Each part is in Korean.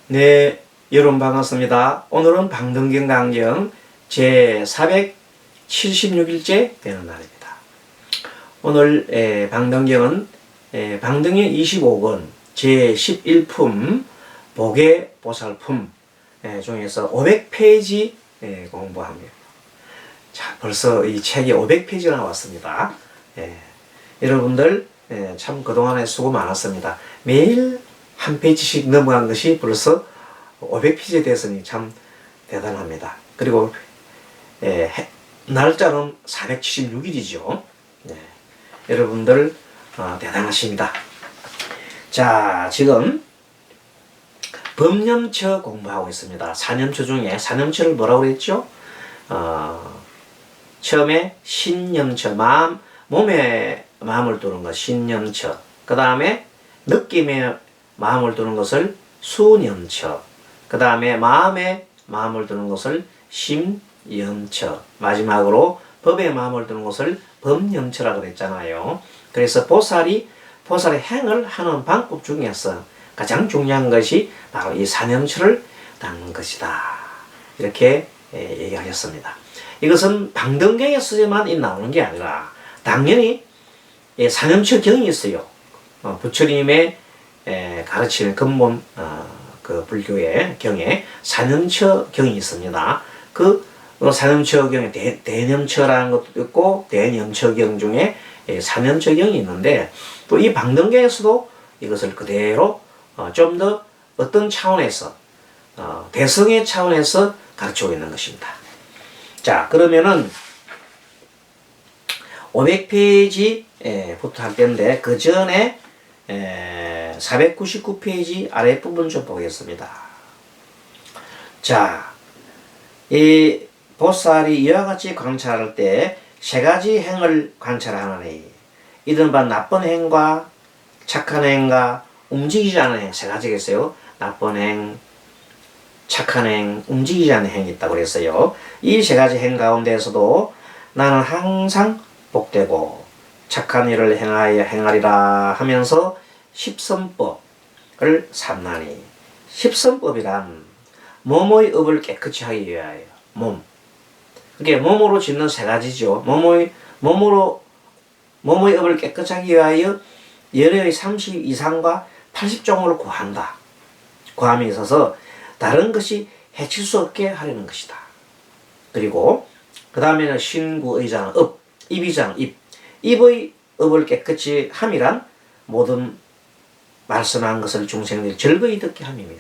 네, 여러분 반갑습니다. 오늘은 방등경 강령 제476일째 되는 날입니다. 오늘 방등경은 방등경 25권 제11품 복외보살품 중에서 500페이지 공부합니다. 자, 벌써 이 책이 500페이지가 나왔습니다. 여러분들 참 그동안에 수고 많았습니다. 매일 한 페이지씩 넘어간 것이 벌써 500페이지에 됐으니 참 대단합니다. 그리고 날짜는 476일이죠. 여러분들 대단하십니다. 자, 지금 법념처 공부하고 있습니다. 사념처 중에 사념처를 뭐라고 그랬죠? 처음에 신념처, 몸에 마음을 두는 것 신념처, 그 다음에 느낌에 마음을 두는 것을 수념처, 그 다음에 마음에 마음을 두는 것을 심념처, 마지막으로 법에 마음을 두는 것을 법념처라고 그랬잖아요. 그래서 보살의 행을 하는 방법 중에서 가장 중요한 것이 바로 이 사념처를 닦는 것이다. 이렇게 얘기하셨습니다. 이것은 방등경에서만 나오는 게 아니라 당연히 사념처 경이 있어요. 부처님의 가르치는 근본 그 불교의 경에 사념처 경이 있습니다. 그 사념처 경에 대념처라는 것도 있고 대념처 경 중에 사념처 경이 있는데 또 이 방등경에서도 이것을 그대로 좀 더 어떤 차원에서 대성의 차원에서 가르치고 있는 것입니다. 자, 그러면은 500페이지부터 할 텐데 그 전에 499페이지 아랫부분 좀 보겠습니다. 자, 이 보살이 이와 같이 관찰할 때 세 가지 행을 관찰하느니 이른바 나쁜 행과 착한 행과 움직이지 않는 행 세 가지가 있어요. 나쁜 행, 착한 행, 움직이지 않는 행이 있다고 그랬어요. 이 세 가지 행 가운데에서도 나는 항상 복되고 착한 일을 행하리라 하면서 십선법을 삼나니, 십선법이란 몸의 업을 깨끗이 하기 위하여 몸, 그게 몸으로 짓는 세 가지죠. 몸의 업을 깨끗이 하기 위하여 열의 30 이상과 80종을 구한다. 구함에 있어서 다른 것이 해칠 수 없게 하려는 것이다. 그리고 그 다음에는 신구의장 업, 입이장 입, 입의 업을 깨끗이 함이란 모든 말씀한 것을 중생들이 즐거이 듣게 함이며,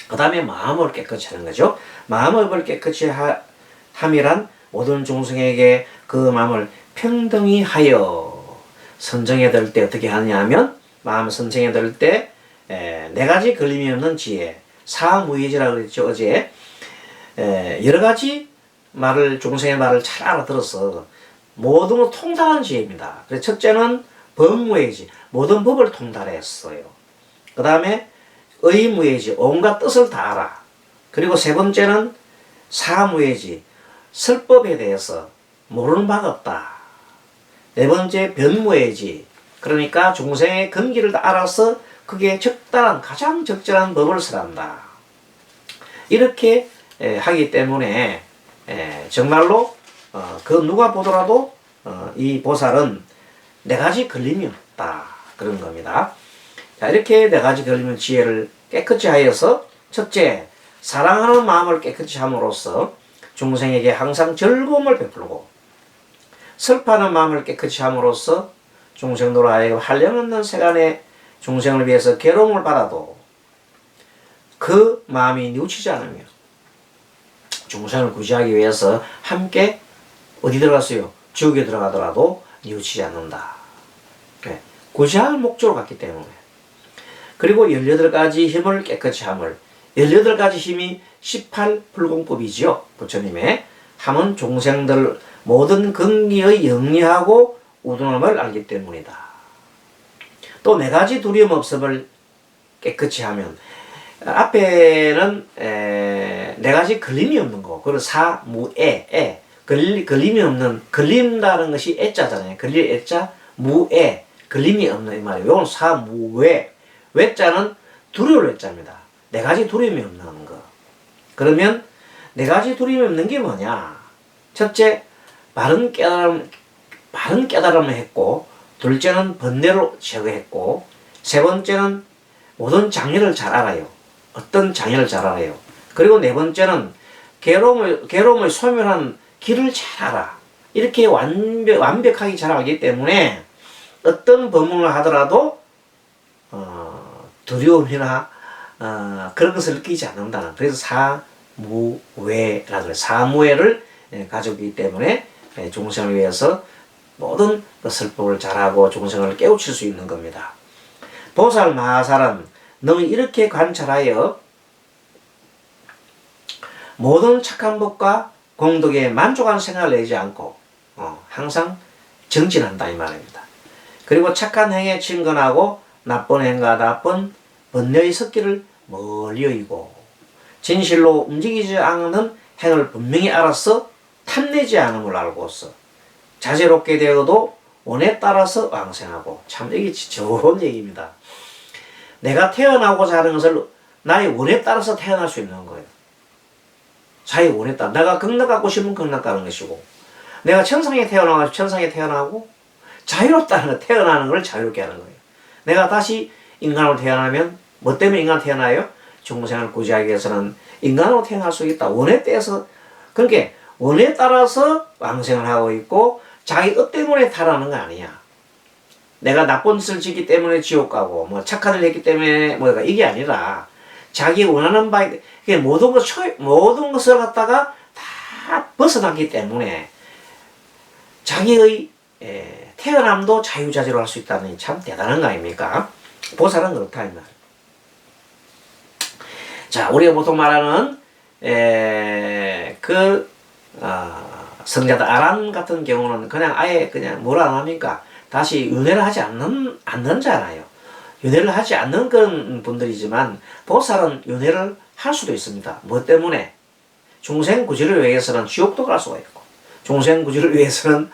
그 다음에 마음을 깨끗이 하는 거죠. 마음을 깨끗이 함이란 모든 중생에게 그 마음을 평등히 하여 선정해 들 때 어떻게 하느냐 하면, 마음 선정해 들 때 네 가지 걸림이 없는 지혜, 사무예지라고 그랬죠. 어제 여러 가지 중생의 말을 잘 알아들어서 모든 걸 통달하는 지혜입니다. 그래서 첫째는 법무예지, 모든 법을 통달했어요. 그 다음에 의무예지, 온갖 뜻을 다 알아. 그리고 세 번째는 사무예지, 설법에 대해서 모르는 바가 없다. 네 번째 변무예지, 그러니까 중생의 근기를 다 알아서 그게 가장 적절한 법을 설한다. 이렇게 하기 때문에 정말로 그 누가 보더라도 이 보살은 네 가지 걸림이 없다, 그런 겁니다. 자, 이렇게 네 가지 걸림은 지혜를 깨끗이 하여서, 첫째, 사랑하는 마음을 깨끗이 함으로써 중생에게 항상 즐거움을 베풀고, 슬퍼하는 마음을 깨끗이 함으로써 중생으로 하여금 한량없는 세간의 중생을 위해서 괴로움을 받아도 그 마음이 뉘우치지 않으며 중생을 구제하기 위해서 함께 어디 들어갔어요? 지옥에 들어가더라도 뉘우치지 않는다. 구제할 목적으로 갔기 때문에. 그리고 18가지 힘을 깨끗이 함을, 18가지 힘이 18불공법이지요. 부처님의 함은 중생들 모든 근기의 영리하고 우둔함을 알기 때문이다. 또 4가지 두려움 없음을 깨끗이 하면, 앞에는 4가지 걸림이 없는 거, 그리고 사무애, 걸림이 없는, 걸린다는 것이 애자잖아요. 걸릴 애자, 무애, 걸림이 없는 이 말이에요. 이건 사무외, 외자는 두려울 외자입니다. 네 가지 두려움이 없는 거. 그러면 네 가지 두려움이 없는 게 뭐냐? 첫째, 바른 깨달음을 했고, 둘째는 번뇌를 제거했고, 세 번째는 모든 장애를 잘 알아요. 어떤 장애를 잘 알아요. 그리고 네 번째는 괴로움을 소멸한 길을 잘 알아. 이렇게 완벽하게 잘 알기 때문에 어떤 법문을 하더라도 두려움이나 그런 것을 느끼지 않는다. 그래서 사무외라 그래. 사무외를 가지고 있기 때문에 중생을 위해서 모든 설법을 잘하고 중생을 깨우칠 수 있는 겁니다. 보살 마하살은 너무 이렇게 관찰하여 모든 착한 법과 공덕에 만족한 생각을 내지 않고 항상 정진한다 이 말입니다. 그리고 착한 행에 친근하고 나쁜 행과 나쁜 번뇌의 섞기를 멀리 여기고 진실로 움직이지 않는 행을 분명히 알아서 탐내지 않음을 알고서 자제롭게 되어도 원에 따라서 왕생하고, 참 이게 좋은 얘기입니다. 내가 태어나고자 하는 것을 나의 원에 따라서 태어날 수 있는 거예요. 자기 원에 따라. 내가 극락 갖고 싶으면 극락 가는 것이고, 내가 천상에 태어나고 천상에 태어나고, 자유롭다는 거, 태어나는 걸 자유롭게 하는 거예요. 내가 다시 인간으로 태어나면 뭐 때문에 인간 태어나요? 중생을 구제하기 위해서는 인간으로 태어날 수 있다. 원에 따라서, 그러니까 원에 따라서 왕생을 하고 있고 자기 것 때문에 타라는 거 아니야. 내가 나쁜 짓을 짓기 때문에 지옥 가고 뭐 착한 일을 했기 때문에 뭐가 이게 아니라 자기 원하는 바에 모든 것을 갖다가 다 벗어나기 때문에 자기의 태어남도 자유자재로 할 수 있다는 참 대단한 거 아닙니까? 보살은 그렇다 이 말. 자, 우리가 보통 말하는 성자들 아란 같은 경우는 그냥 아예 그냥 뭘 안 합니까? 다시 윤회를 하지 않는 자잖아요. 윤회를 하지 않는 그런 분들이지만 보살은 윤회를 할 수도 있습니다. 뭐 때문에? 중생 구제를 위해서는 지옥도 갈 수가 있고, 중생 구제를 위해서는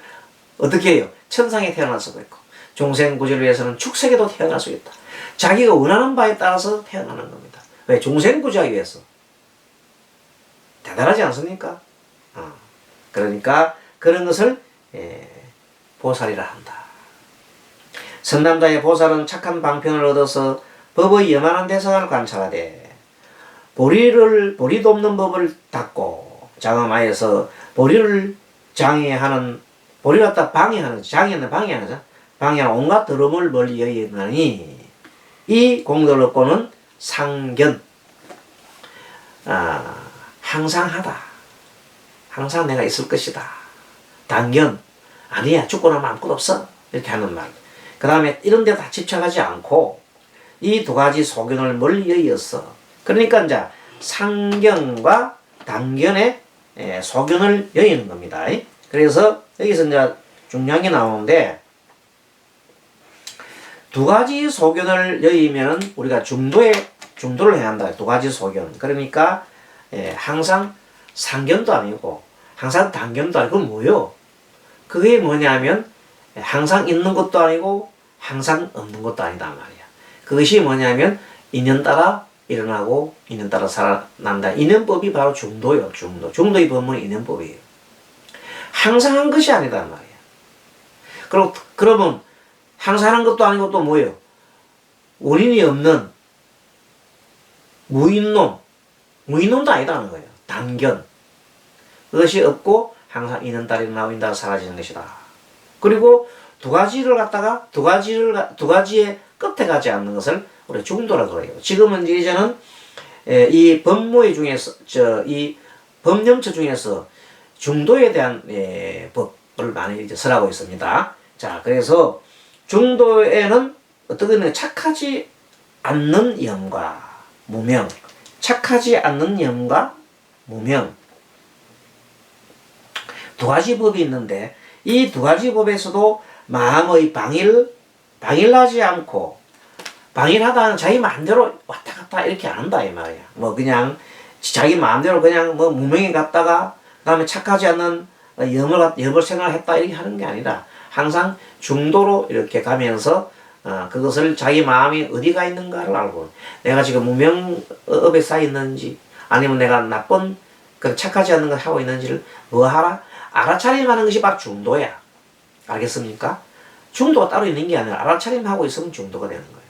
어떻게 해요? 천상에 태어날 수가 있고, 중생 구제를 위해서는 축생에도 태어날 수 있다. 자기가 원하는 바에 따라서 태어나는 겁니다. 왜? 중생 구제하기 위해서. 대단하지 않습니까? 그러니까 그런 것을 보살이라 한다. 성남자의 보살은 착한 방편을 얻어서 법의 영원한 대상을 관찰하되 보리도 없는 법을 닫고 장엄하여서 보리를 방해하는 온갖 더러움을 멀리 여기느니 이 공덕을 얻고는 상견 항상 하다. 항상 내가 있을 것이다. 단견 아니야. 죽고 나면 아무것도 없어. 이렇게 하는 말. 그 다음에 이런 데 다 집착하지 않고 이 두 가지 소견을 멀리 여기었어. 그러니까 이제 상견과 단견의 소견을 여기는 겁니다. 그래서 여기서 이제 중요한 게 나오는데 두 가지 소견을 여기면 우리가 중도를 해야 한다. 두 가지 소견. 그러니까 항상 상견도 아니고 항상 단견도 아니고 뭐요? 그게 뭐냐면 항상 있는 것도 아니고 항상 없는 것도 아니다 말이야. 그것이 뭐냐면 인연 따라 일어나고 인연 따라 살아난다. 인연법이 바로 중도요. 중도의 법문은 인연법이에요. 항상 한 것이 아니다 말이야. 그러면 항상 한 것도 아니고 또 뭐예요? 원인이 없는 무인론도 아니다는 거예요. 단견. 그것이 없고 항상 있는 따라 일어나고 있는 따라 사라지는 것이다. 그리고 두 가지의 끝에 가지 않는 것을 우리 중도라고 그래요. 지금은 이제는 이 법무의 중에서 이 법념처 중에서 중도에 대한 법을 많이 이제 설하고 있습니다. 자, 그래서 중도에는 어떻게 착하지 않는 영과 무명, 착하지 않는 영과 무명 두 가지 법이 있는데 이 두 가지 법에서도 마음의 방일하지 않고 방일하다는 자기 마음대로 왔다 갔다 이렇게 안 한다 이 말이야. 뭐 그냥 자기 마음대로 그냥 뭐 무명에 갔다가 그다음에 착하지 않는 염을 생각했다 이렇게 하는 게 아니라 항상 중도로 이렇게 가면서 그것을 자기 마음이 어디가 있는가를 알고, 내가 지금 무명업에 쌓여 있는지, 아니면 내가 나쁜, 착하지 않는 걸 하고 있는지를 뭐 하라? 알아차림하는 것이 바로 중도야. 알겠습니까? 중도가 따로 있는 게 아니라 알아차림하고 있으면 중도가 되는 거예요.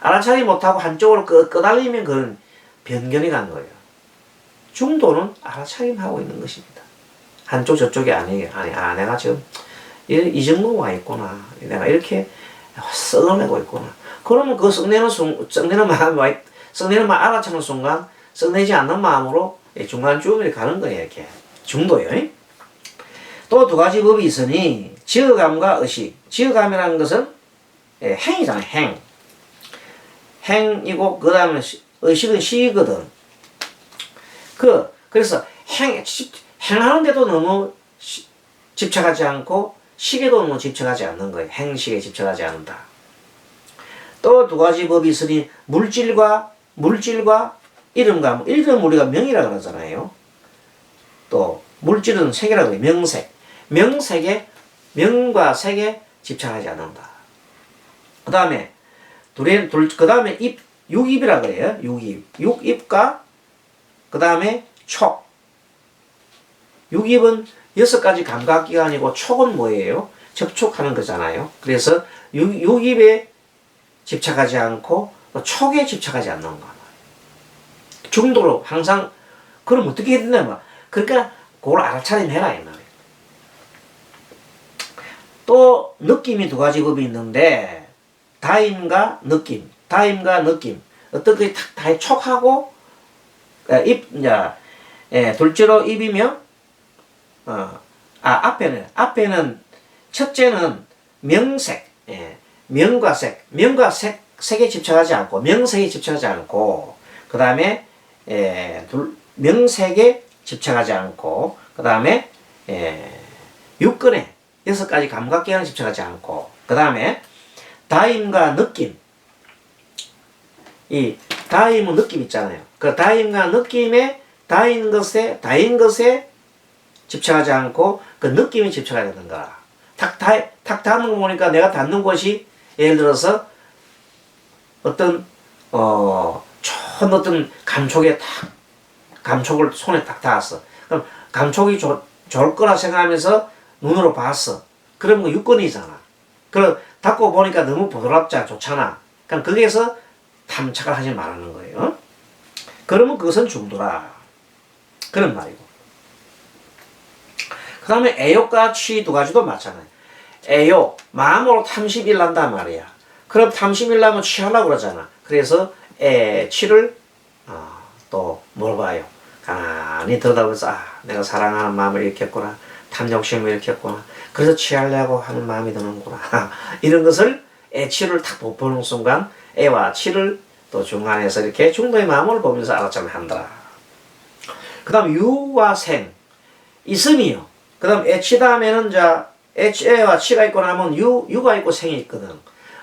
알아차림 못하고 한쪽으로 끄달리면 그건 변경이 가는 거예요. 중도는 알아차림하고 있는 것입니다. 한쪽 저쪽이 아니에요. 내가 지금 이 정도 와 있구나. 내가 이렇게 썩을 내고 있구나. 그러면 그 썩내는 마음 알아차는 순간 썩내지 않는 마음으로 중간쯤에 가는 거예요. 이렇게 중도요. 또 두 가지 법이 있으니 지어감과 의식. 지어감이라는 것은 행이잖아요. 행이고 그 다음에 의식은 시거든. 그래서 행하는데도 너무 집착하지 않고 식에도 너무 집착하지 않는 거예요. 행식에 집착하지 않는다. 또 두 가지 법이 있으니 물질과 이름과, 이름 우리가 명이라 그러잖아요. 또 물질은 색이라고 해요. 명과 색에 집착하지 않는다. 그 다음에 그 다음에 육입이라 그래요. 육입과 그 다음에 촉. 육입은 6가지 감각기관이고 촉은 뭐예요? 접촉하는 거잖아요. 그래서 육입에 집착하지 않고 촉에 집착하지 않는 거. 중도로 항상 그럼 어떻게 해야 되냐? 그러니까 그걸 알아차림해라 이 말이에요. 또 느낌이 두 가지 법이 있는데 다임과 느낌. 어떤 게 다 촉하고 둘째로 입이며 앞에는 첫째는 명색. 명과 색에 집착하지 않고 명색에 집착하지 않고 그 다음에 명색에 집착하지 않고 그 다음에 육근에 6가지 감각기관에 집착하지 않고 그 다음에 다임과 느낌. 이 다임은 느낌 있잖아요. 그 다임과 느낌에 다인 것에 집착하지 않고 그 느낌에 집착하게 되는 거야. 탁 닿는 거 보니까 내가 닿는 곳이 예를 들어서 어떤 감촉을 손에 딱 닿았어. 그럼 감촉이 좋을 거라 생각하면서 눈으로 봤어. 그러면 그 육건이잖아. 그럼 닿고 보니까 너무 부드럽지 좋잖아. 그럼 거기에서 탐착을 하지 말라는 거예요. 그러면 그것은 중도라. 그런 말이고. 그 다음에 애욕과 취 두 가지도 마찬가지야. 애욕, 마음으로 탐심이 난단 말이야. 그럼 탐심이 나면 취하려고 그러잖아. 그래서 취를 또 뭘 봐요? 가만히 들여다보면서 내가 사랑하는 마음을 일으켰구나. 탐욕심을 일으켰구나. 그래서 취하려고 하는 마음이 드는구나. 이런 것을 취를 탁 보는 순간 애와 취를 또 중간에서 이렇게 중도의 마음을 보면서 알아차림 한다. 그 다음 유와 생 있음이요. 그 다음 애취 다음에는 애와 취가 있고 나면 유가 있고 생이 있거든.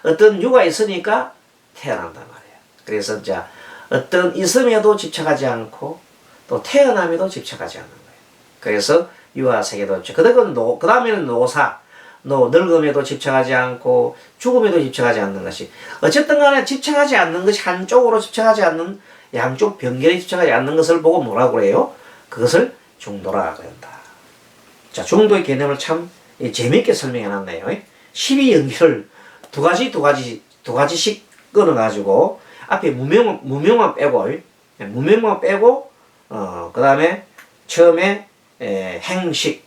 어떤 유가 있으니까 태어난단 말이야. 그래서 어떤 있음에도 집착하지 않고 또 태어남에도 집착하지 않는 거예요. 그래서 유와 생에도 그 다음에는 노사. 늙음에도 집착하지 않고 죽음에도 집착하지 않는 것이 어쨌든 간에 집착하지 않는 것이 한쪽으로 집착하지 않는 양쪽 변결에 집착하지 않는 것을 보고 뭐라고 해요? 그것을 중도라고 한다. 자, 중도의 개념을 참 재미있게 설명해 놨네요. 12연결을 두 가지씩 끊어가지고 앞에 무명만 빼고 그 다음에 처음에 행식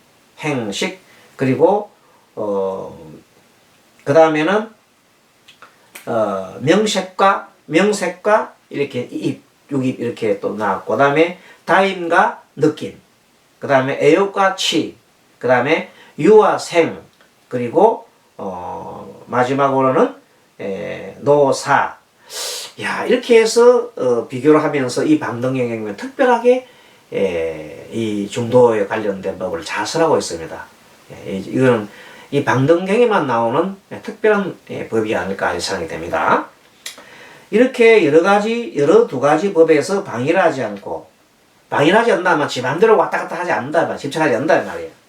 그리고 그 다음에는 명색과 이렇게 육입 이렇게 또 나왔고 그 다음에 다임과 느낌 그 다음에 애욕과 취 그 다음에 유와 생 그리고 마지막으로는 노사. 이렇게 해서 비교를 하면서 이 방등경영은 특별하게 이 중도에 관련된 법을 자설하고 있습니다. 이거는 이 방등경에만 나오는 특별한 법이 아닐까 생각이 됩니다. 이렇게 여러 두 가지 법에서 방해하지 않는다면 지 맘대로 왔다 갔다 하지 않는다, 집착하지 않는다 말이에요.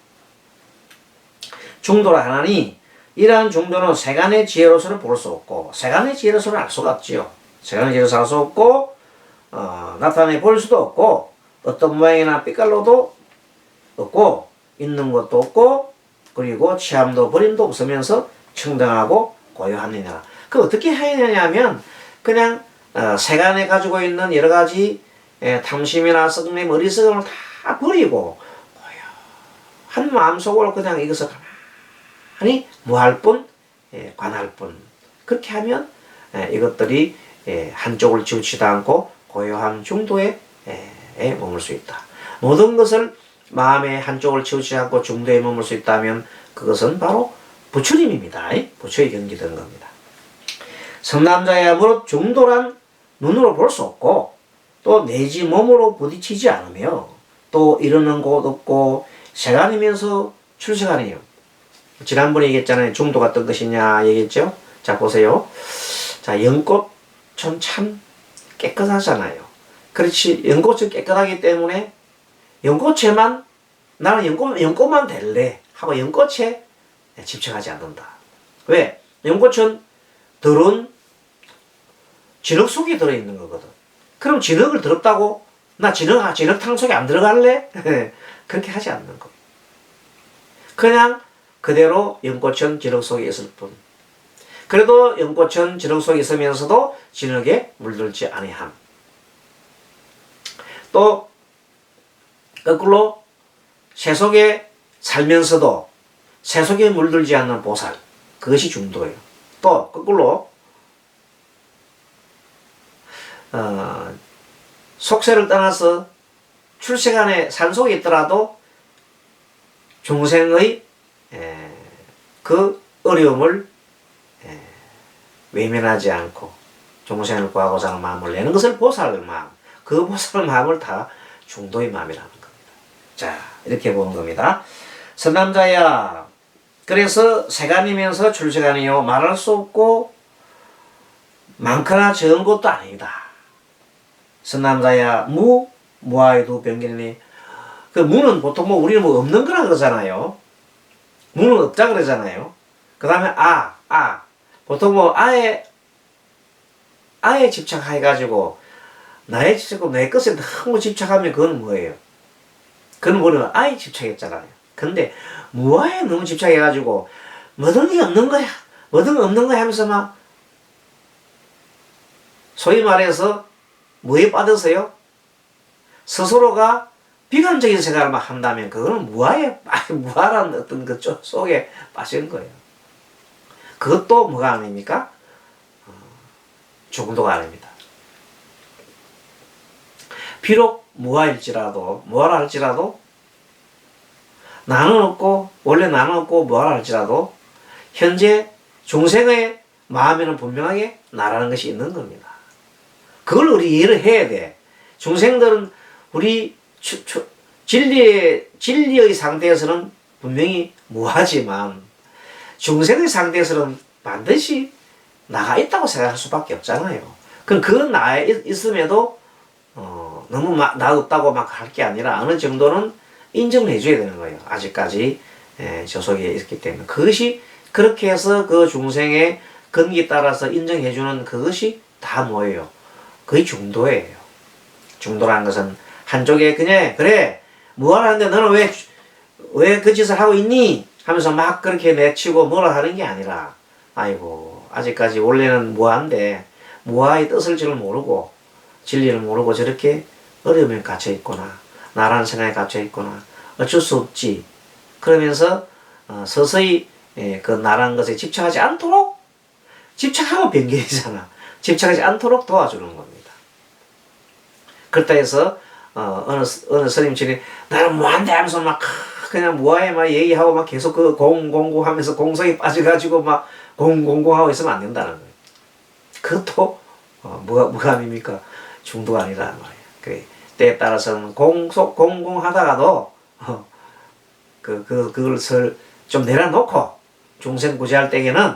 중도라 하나니 이러한 중도는 세간의 지혜로서는 볼 수 없고 세간의 지혜로서는 알 수가 없지요. 세간의 지혜로서 알 수 없고 나타내 볼 수도 없고 어떤 모양이나 빛깔로도 없고 있는 것도 없고 그리고 취함도 버림도 없으면서 청정하고 고요하느냐. 그 어떻게 하느냐면 그냥 세간에 가지고 있는 여러 가지 탐심이나 썩냄, 어리석음을 다 버리고 고요한 마음속으로 그냥 이것을 가만히 무할 뿐, 관할 뿐. 그렇게 하면 이것들이 한쪽을 치우치지 않고 고요한 중도에 머물 수 있다. 모든 것을 마음의 한쪽을 치우치지 않고 중도에 머물 수 있다면 그것은 바로 부처님입니다. 부처에 경기되는 겁니다. 성남자야 무릇 중도란 눈으로 볼 수 없고 또 내지 몸으로 부딪히지 않으며 또 이르는 곳 없고 세간이면서 출세간이요. 지난번에 얘기했잖아요. 중도가 어떤 것이냐 얘기했죠. 자 보세요. 자 연꽃은 참 깨끗하잖아요. 그렇지 연꽃은 깨끗하기 때문에 연꽃에만 나는 연꽃만 될래 하고 연꽃에 집착하지 않는다. 왜? 연꽃은 더러운 진흙 속에 들어있는 거거든. 그럼 진흙을 더럽다고 나 진흙탕 속에 안 들어갈래? 그렇게 하지 않는 거예요. 그냥 그대로 연꽃은 진흙 속에 있을 뿐. 그래도 연꽃은 진흙 속에 있으면서도 진흙에 물들지 아니함. 또 거꾸로 새 속에 살면서도 새 속에 물들지 않는 보살. 그것이 중도예요. 또 거꾸로 속세를 떠나서 출세간에 산속에 있더라도 중생의 그 어려움을 외면하지 않고 중생을 구하고자 하는 마음을 내는 것을 보살 마음. 그 보살 마음을 다 중도의 마음이라는 겁니다. 자 이렇게 보는 겁니다. 선남자야 그래서 세간이면서 출세간이요 말할 수 없고 많거나 적은 것도 아니다. 선남자야 무아에도 병기니 그 무는 보통 우리는 없는 거라 그러잖아요. 무는 없다 그러잖아요. 그 다음에 보통 아에 집착해가지고 나의 집착하고 내 것에 너무 집착하면 그건 뭐예요? 그건 뭐냐면 아에 집착했잖아요. 근데 무아에 너무 집착해가지고 뭐든 게 없는 거야. 뭐든 없는 거야 하면서 막 소위 말해서 뭐에 빠져서요? 스스로가 비관적인 생각을 막 한다면 그거는 무아라는 어떤 그 속에 빠진 거예요. 그것도 뭐가 아닙니까? 중도가 아닙니다. 비록 무아라 할지라도 나는 없고 원래 나는 없고 무아라 할지라도 현재 중생의 마음에는 분명하게 나라는 것이 있는 겁니다. 그걸 우리 이해를 해야 돼. 중생들은 우리 진리의 상태에서는 분명히 무하지만 중생의 상태에서는 반드시 나가 있다고 생각할 수밖에 없잖아요. 그럼 그 나에 있음에도 너무 나 없다고 막 할 게 아니라 어느 정도는 인정을 해줘야 되는 거예요. 아직까지 저 속에 있기 때문에 그것이 그렇게 해서 그 중생의 근기에 따라서 인정해주는 그것이 다 뭐예요? 그게 중도예요. 중도라는 것은 한쪽에 그냥 그래 무엇하는데 너는 왜 그 짓을 하고 있니? 하면서 막 그렇게 내치고 뭐라 하는 게 아니라 아이고 아직까지 원래는 무아인데 무아의 뜻을 잘 모르고 진리를 모르고 저렇게 어려움에 갇혀 있구나. 나라는 생각에 갇혀 있구나. 어쩔 수 없지. 그러면서 서서히 그 나라는 것에 집착하지 않도록 집착하면 변개이잖아. 집착하지 않도록 도와주는 겁니다. 그렇다 해서 어느 스님들이 나는 무한대 하면서 막 그냥 무아에 막 얘기하고 막 계속 그 공공고 하면서 공성이 빠져가지고 막 공공하고 있으면 안 된다는 거예요. 그것도 뭐가 아닙니까? 중도가 아니라는 말이에요. 그래. 때에 따라서는 공공하다가도 그걸 좀 내려놓고 중생구제할 때에는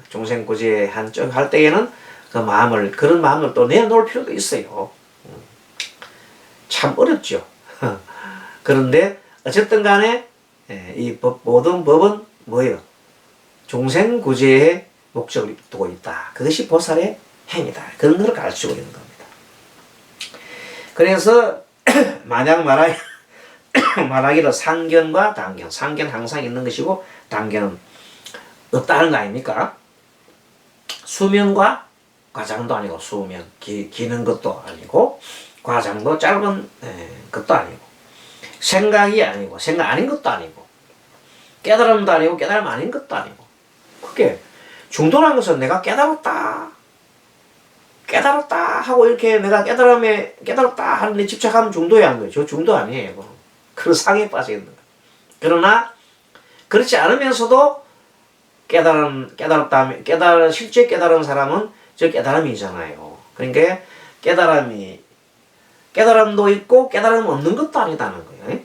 중생구제 한쪽 할 때에는 그런 마음을 또 내놓을 필요도 있어요. 참 어렵죠. 그런데 어쨌든 간에 이 모든 법은 뭐예요? 중생구제의 목적을 두고 있다. 그것이 보살의 행위다. 그런 걸 가르치고 있는 겁니다. 그래서 만약 말하기로 상견과 단견, 상견 항상 있는 것이고 단견은 없다는 거 아닙니까? 수명과 과장도 아니고 수명, 기는 것도 아니고 과장도 짧은 것도 아니고 생각이 아니고 생각 아닌 것도 아니고 깨달음도 아니고 깨달음 아닌 것도 아니고 그게 중도라는 것은 내가 깨달았다 하고 이렇게 내가 깨달았다 하는데 집착하면 중도에 한 거예요. 저 중도 아니에요. 그런 상에 빠져 있는 거예요. 그러나 그렇지 않으면서도 실제 깨달은 사람은 저 깨달음이잖아요. 그러니까 깨달음도 있고 깨달음 없는 것도 아니다는 거예요.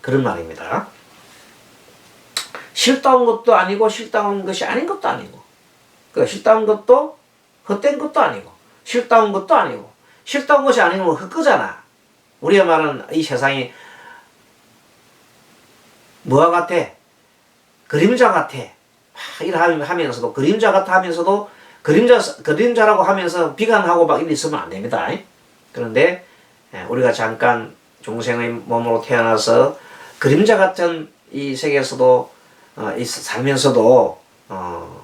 그런 말입니다. 실다운 것도 아니고 실다운 것이 아닌 것도 아니고 실다운 것도 헛된 것도 아니고 실다운 것도 아니고 실다운 것이 아니면 헛거잖아. 우리가 말하는 이 세상이 뭐와 같아? 그림자 같아. 이러하면서도 그림자 같아 하면서도 그림자라고 하면서 비관하고 막 이리 있으면 안 됩니다. 그런데 우리가 잠깐 중생의 몸으로 태어나서 그림자 같은 이 세계에서도 살면서도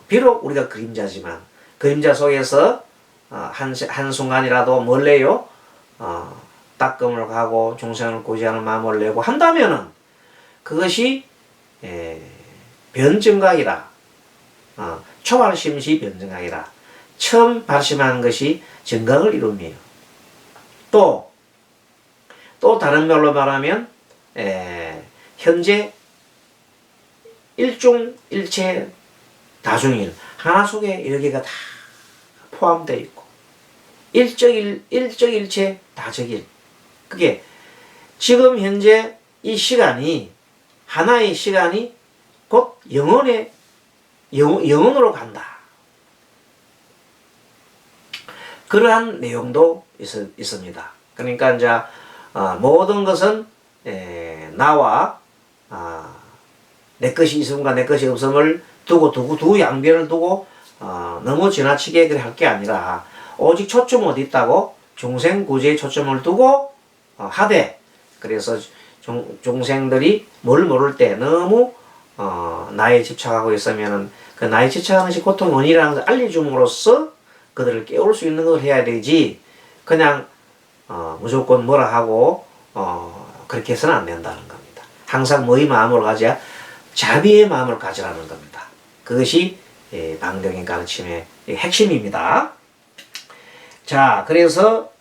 비록 우리가 그림자지만 그림자 속에서 한순간이라도 멀래요 닦음을 가고 중생을 구제하는 마음을 내고 한다면은 그것이 변증각이라 초발심시 변증각이라 처음 발심하는 것이 증각을 이룹니다. 또 다른 말로 말하면 현재 일중일체 다중일 하나 속에 여러 개가 다 포함되어 있고 일적일체 다적일 그게 지금 현재 이 시간이 하나의 시간이 곧 영혼으로 간다. 그러한 내용도 있습니다. 그러니까 이제 모든 것은 나와 내 것이 있음과 내 것이 없음을 두 양변을 두고 너무 지나치게 할 게 아니라 오직 초점 어디 있다고 중생구제에 초점을 두고 하되 그래서 중생들이 뭘 모를 때 너무 나에 집착하고 있으면은 그 나에 집착하는 것이 고통의 원인이라는 것을 알려줌으로써 그들을 깨울 수 있는 걸 해야 되지 그냥 무조건 뭐라 하고 그렇게 해서는 안 된다는 겁니다. 항상 뭐의 마음으로 가져야 자비의 마음을 가지라는 겁니다. 그것이 방경의 가르침의 핵심입니다. 자, 그래서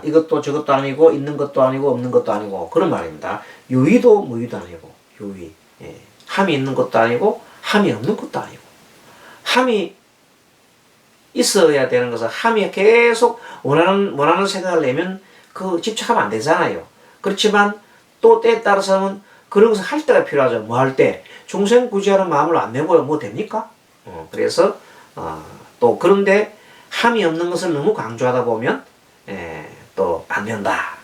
이것도 저것도 아니고 있는 것도 아니고 없는 것도 아니고 그런 말입니다. 유의도 무의도 아니고 유의 함이 있는 것도 아니고 함이 없는 것도 아니고 함이 있어야 되는 것은 함이 계속 원하는 생각을 내면 그 집착하면 안 되잖아요. 그렇지만 또 때에 따라서는 그런 것을 할 때가 필요하죠. 뭐 할 때? 중생 구제하는 마음을 안 내고 뭐 됩니까? 그래서 또 그런데 함이 없는 것을 너무 강조하다 보면 또 안 된다.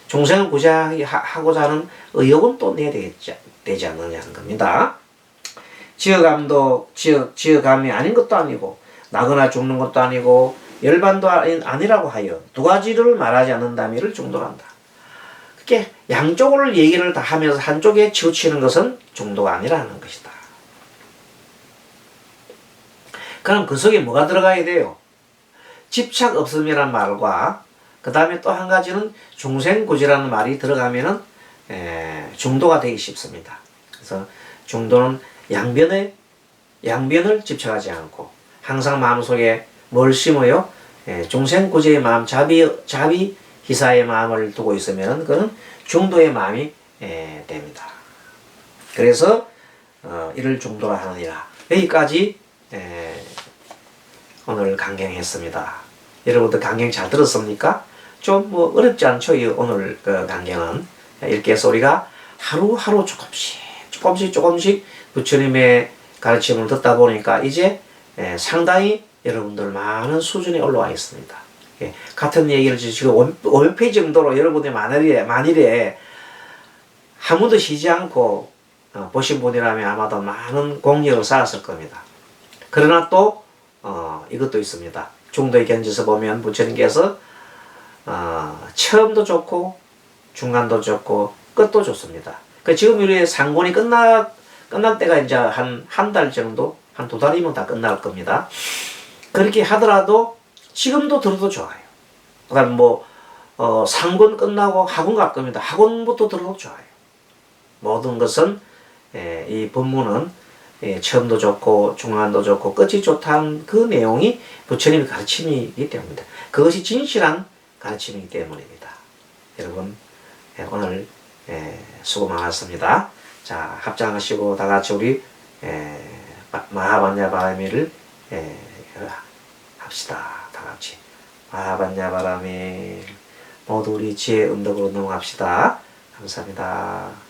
중생을 구제하고자 하는 의욕은 또 내야 되지 않느냐는 겁니다. 지어감이 아닌 것도 아니고 나거나 죽는 것도 아니고 열반도 아니라고 하여 두 가지를 말하지 않는다면 이를 중도한다. 그렇게 양쪽을 얘기를 다 하면서 한쪽에 치우치는 것은 중도가 아니라는 것이다. 그럼 그 속에 뭐가 들어가야 돼요? 집착 없음이란 말과 그 다음에 또 한 가지는 중생구제라는 말이 들어가면은 중도가 되기 쉽습니다. 그래서 중도는 양변을 집착하지 않고 항상 마음속에 뭘 심어요? 중생구제의 마음, 자비 희사의 마음을 두고 있으면 그건 중도의 마음이 됩니다. 그래서 이를 중도라 하느니라. 여기까지 오늘 강경했습니다. 여러분들 강경 잘 들었습니까? 좀 뭐 어렵지 않죠? 오늘 그 강경은 이렇게 해서 우리가 하루하루 조금씩 부처님의 가르침을 듣다 보니까 이제 상당히 여러분들 많은 수준에 올라와 있습니다. 같은 얘기를 지금 500페이지 정도로 여러분들이 만일에 한 번도 쉬지 않고 보신 분이라면 아마도 많은 공력을 쌓았을 겁니다. 그러나 또 이것도 있습니다. 중도의 견지서 보면 부처님께서 처음도 좋고 중간도 좋고 끝도 좋습니다. 그 지금 우리 상권이 끝날 때가 이제 한 달 정도, 한 2달이면 다 끝날 겁니다. 그렇게 하더라도 지금도 들어도 좋아요. 그다음 상권 끝나고 학원 갈 겁니다. 학원부터 들어도 좋아요. 모든 것은 이 법문은 처음도 좋고 중간도 좋고 끝이 좋다는 그 내용이 부처님의 가르침이기 때문입니다. 그것이 진실한 가르침이기 때문입니다. 여러분 오늘 수고 많았습니다. 자, 합장하시고 다 같이 우리 마하반야바라미를 합시다. 다 같이 마하반야바라미 모두 우리 지혜 은덕으로 넘어갑시다. 감사합니다.